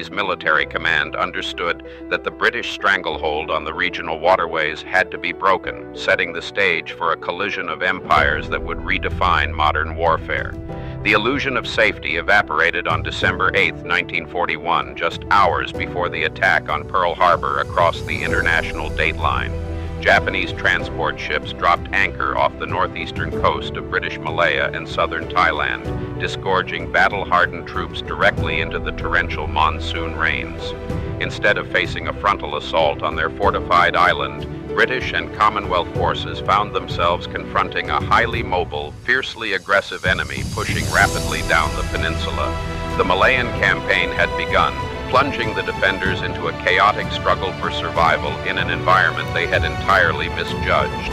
military command understood that the British stranglehold on the regional waterways had to be broken, setting the stage for a collision of empires that would redefine modern warfare. The illusion of safety evaporated on December 8, 1941, just hours before the attack on Pearl Harbor across the international dateline. Japanese transport ships dropped anchor off the northeastern coast of British Malaya and southern Thailand, disgorging battle-hardened troops directly into the torrential monsoon rains. Instead of facing a frontal assault on their fortified island, British and Commonwealth forces found themselves confronting a highly mobile, fiercely aggressive enemy pushing rapidly down the peninsula. The Malayan campaign had begun, plunging the defenders into a chaotic struggle for survival in an environment they had entirely misjudged.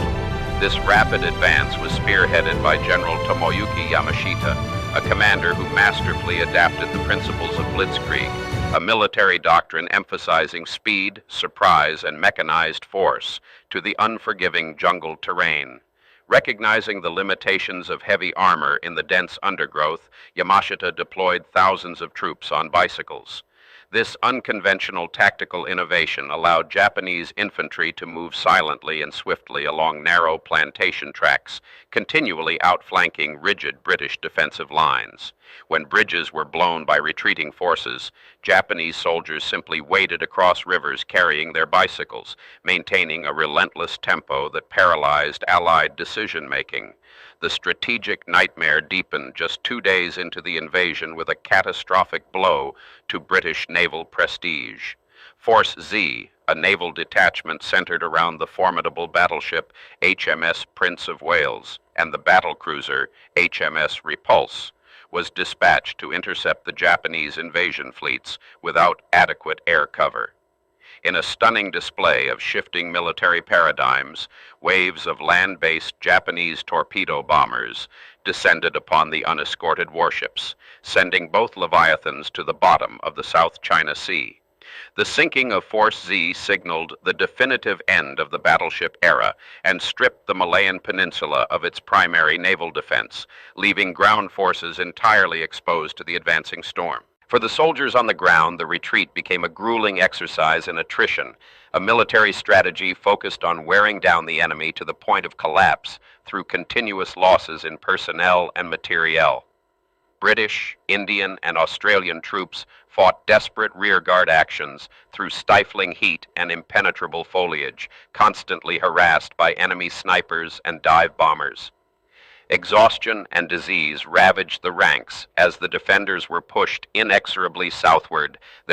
This rapid advance was spearheaded by General Tomoyuki Yamashita, a commander who masterfully adapted the principles of blitzkrieg, a military doctrine emphasizing speed, surprise, and mechanized force, to the unforgiving jungle terrain. Recognizing the limitations of heavy armor in the dense undergrowth, Yamashita deployed thousands of troops on bicycles. This unconventional tactical innovation allowed Japanese infantry to move silently and swiftly along narrow plantation tracks, continually outflanking rigid British defensive lines. When bridges were blown by retreating forces, Japanese soldiers simply waded across rivers carrying their bicycles, maintaining a relentless tempo that paralyzed Allied decision-making. The strategic nightmare deepened just 2 days into the invasion with a catastrophic blow to British naval prestige. Force Z, a naval detachment centered around the formidable battleship HMS Prince of Wales and the battlecruiser HMS Repulse, was dispatched to intercept the Japanese invasion fleets without adequate air cover. In a stunning display of shifting military paradigms, waves of land-based Japanese torpedo bombers descended upon the unescorted warships, sending both Leviathans to the bottom of the South China Sea. The sinking of Force Z signaled the definitive end of the battleship era and stripped the Malayan Peninsula of its primary naval defense, leaving ground forces entirely exposed to the advancing storm. For the soldiers on the ground, the retreat became a grueling exercise in attrition, a military strategy focused on wearing down the enemy to the point of collapse through continuous losses in personnel and materiel. British, Indian, and Australian troops fought desperate rearguard actions through stifling heat and impenetrable foliage, constantly harassed by enemy snipers and dive bombers. Exhaustion and disease ravaged the ranks as the defenders were pushed inexorably southward, their